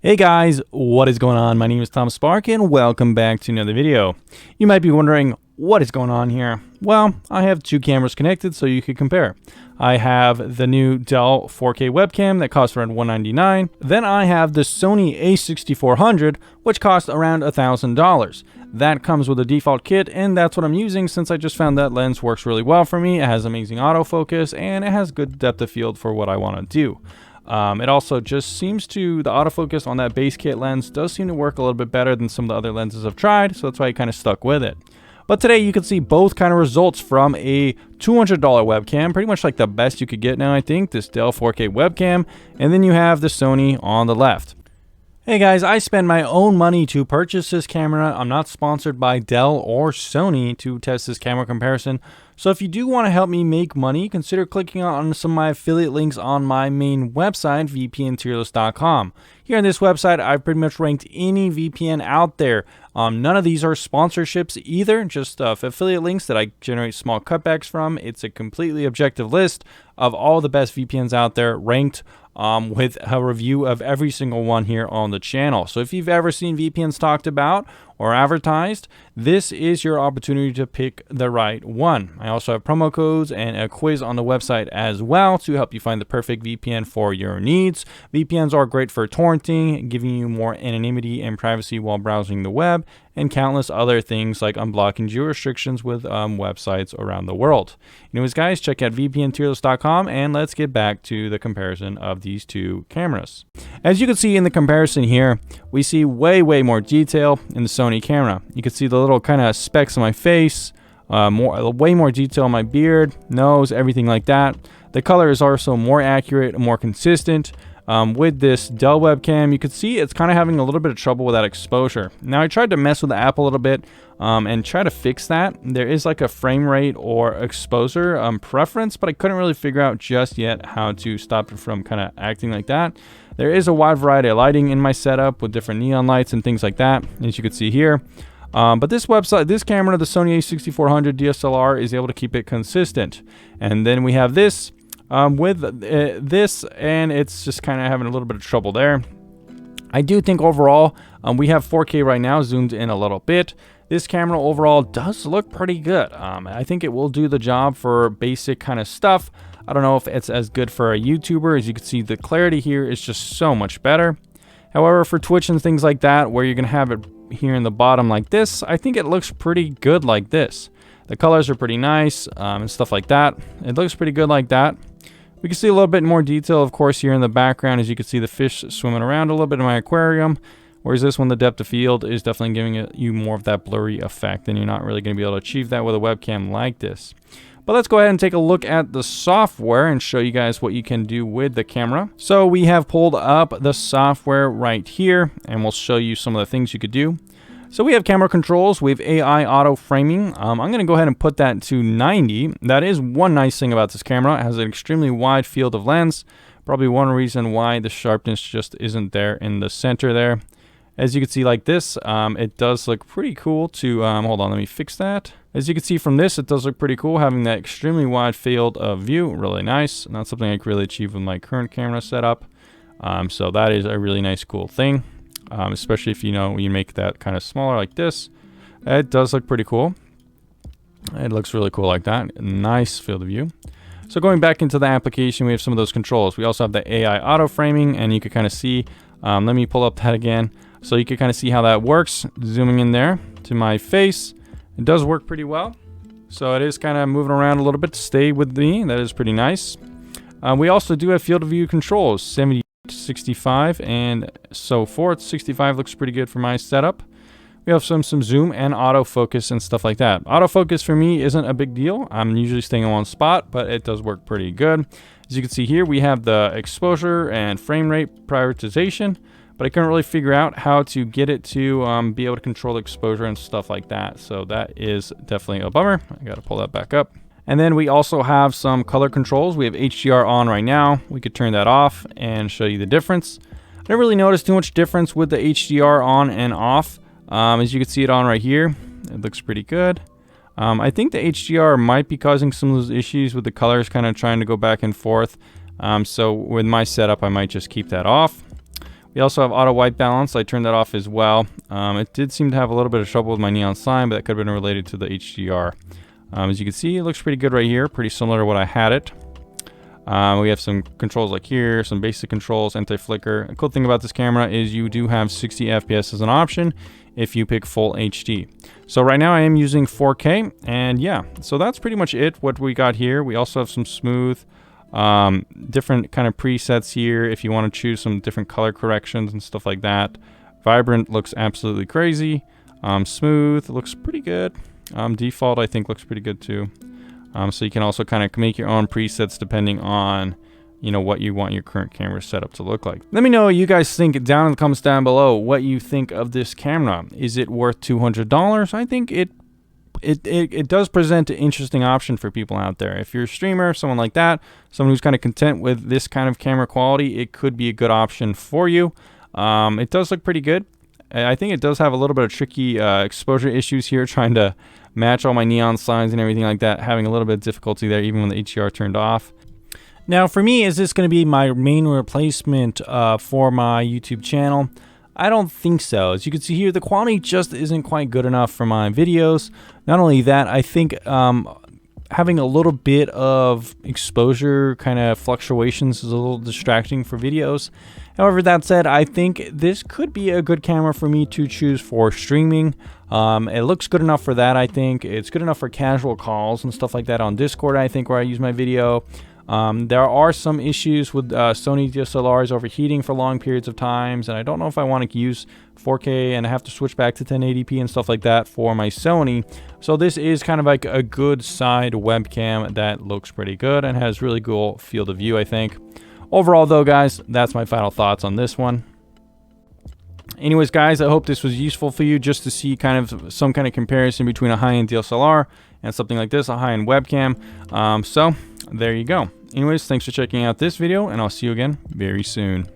Hey guys, what is going on? My name is Tom Spark and welcome back to another video. You might be wondering what is going on here. Well, I have two cameras connected so you can compare. I have the new Dell 4K webcam that costs around $199. Then I have the Sony a6400 which costs around $1,000. That comes with a default kit and that's what I'm using since I just found that lens works really well for me. It has amazing autofocus and it has good depth of field for what I want to do. It also just seems to, the autofocus on that base kit lens does seem to work a little bit better than some of the other lenses I've tried, so that's why I kind of stuck with it. But today you can see both kind of results from a $200 webcam, pretty much like the best you could get now I think, this Dell 4K webcam, and then you have the Sony on the left. Hey guys, I spent my own money to purchase this camera. I'm not sponsored by Dell or Sony to test this camera comparison. So if you do want to help me make money, consider clicking on some of my affiliate links on my main website, vpntierlist.com. Here on this website, I've pretty much ranked any VPN out there. None of these are sponsorships either, just affiliate links that I generate small cutbacks from. It's a completely objective list of all the best VPNs out there ranked with a review of every single one here on the channel. So if you've ever seen VPNs talked about or advertised, this is your opportunity to pick the right one. I also have promo codes and a quiz on the website as well to help you find the perfect VPN for your needs. VPNs are great for torrenting, giving you more anonymity and privacy while browsing the web, and countless other things like unblocking geo restrictions with websites around the world. Anyways guys, check out vpntierlist.com and let's get back to the comparison of these two cameras. As you can see in the comparison here, we see way more detail in the Sony camera. You can see the little kind of specks on my face, way more detail on my beard, nose, everything like that. The color is also more accurate and more consistent. With this Dell webcam, you can see it's kind of having a little bit of trouble with that exposure. Now I tried to mess with the app a little bit and try to fix that. There is like a frame rate or exposure preference, but I couldn't really figure out just yet how to stop it from kind of acting like that. There is a wide variety of lighting in my setup with different neon lights and things like that, as you can see here. But this camera, the Sony a6400 DSLR, is able to keep it consistent. And then we have this with this, and it's just kind of having a little bit of trouble there. I do think overall, we have 4K right now zoomed in a little bit. This camera overall does look pretty good. I think it will do the job for basic kind of stuff. I don't know if it's as good for a YouTuber. As you can see, the clarity here is just so much better. However, for Twitch and things like that, where you're gonna have it here in the bottom like this, I think it looks pretty good like this. The colors are pretty nice and stuff like that. It looks pretty good like that. We can see a little bit more detail, of course, here in the background. As you can see the fish swimming around a little bit in my aquarium. Whereas this one, the depth of field is definitely giving you more of that blurry effect, and you're not really going to be able to achieve that with a webcam like this. But let's go ahead and take a look at the software and show you guys what you can do with the camera. So we have pulled up the software right here, and we'll show you some of the things you could do. So we have camera controls, we have AI auto framing. I'm going to go ahead and put that to 90. That is one nice thing about this camera. It has an extremely wide field of lens. Probably one reason why the sharpness just isn't there in the center there. As you can see like this, it does look pretty cool to, hold on, let me fix that. As you can see from this, it does look pretty cool having that extremely wide field of view, really nice. Not something I can really achieve with my current camera setup. So that is a really nice, cool thing. Especially if you make that kind of smaller like this. It does look pretty cool. It looks really cool like that. Nice field of view. So going back into the application, we have some of those controls. We also have the AI auto framing, and you can kind of see, let me pull up that again. So you can kind of see how that works. Zooming in there to my face. It does work pretty well. So it is kind of moving around a little bit to stay with me. That is pretty nice. We also do have field of view controls, 70 to 65 and so forth. 65 looks pretty good for my setup. We have some zoom and autofocus and stuff like that. Autofocus for me isn't a big deal. I'm usually staying on one spot, but it does work pretty good. As you can see here, we have the exposure and frame rate prioritization, but I couldn't really figure out how to get it to be able to control exposure and stuff like that. So that is definitely a bummer. I got to pull that back up. And then we also have some color controls. We have HDR on right now. We could turn that off and show you the difference. I didn't really notice too much difference with the HDR on and off. As you can see it on right here, it looks pretty good. I think the HDR might be causing some of those issues with the colors kind of trying to go back and forth. So with my setup, I might just keep that off. We also have auto white balance. I turned that off as well. It did seem to have a little bit of trouble with my neon sign, but that could have been related to the HDR. As you can see, it looks pretty good right here, pretty similar to what I had it. We have some controls like here, some basic controls, anti-flicker. A cool thing about this camera is you do have 60 FPS as an option if you pick full HD. So right now I am using 4K, and yeah, so that's pretty much it, what we got here. We also have some smooth, different kind of presets here if you want to choose some different color corrections and stuff like that. Vibrant looks absolutely crazy. Smooth looks pretty good. Default I think looks pretty good too. So you can also kind of make your own presets depending on, you know, what you want your current camera setup to look like. Let me know what you guys think down in the comments down below, what you think of this camera. Is it worth $200? I think it does present an interesting option for people out there. If you're a streamer, someone like that, someone who's kind of content with this kind of camera quality, it could be a good option for you. It does look pretty good. I think it does have a little bit of tricky exposure issues here, trying to match all my neon signs and everything like that, having a little bit of difficulty there even when the HDR turned off. Now for me, is this going to be my main replacement for my YouTube channel? I don't think so. As you can see here, the quality just isn't quite good enough for my videos. Not only that, I think having a little bit of exposure kind of fluctuations is a little distracting for videos. However, that said, I think this could be a good camera for me to choose for streaming. It looks good enough for that, I think. It's good enough for casual calls and stuff like that on Discord, I think, where I use my video. There are some issues with Sony DSLRs overheating for long periods of times, and I don't know if I want to use 4K and I have to switch back to 1080p and stuff like that for my Sony. So this is kind of like a good side webcam that looks pretty good and has really cool field of view, I think. Overall though, guys, that's my final thoughts on this one. Anyways, guys, I hope this was useful for you just to see kind of some kind of comparison between a high-end DSLR and something like this, a high-end webcam. So there you go. Anyways, thanks for checking out this video, and I'll see you again very soon.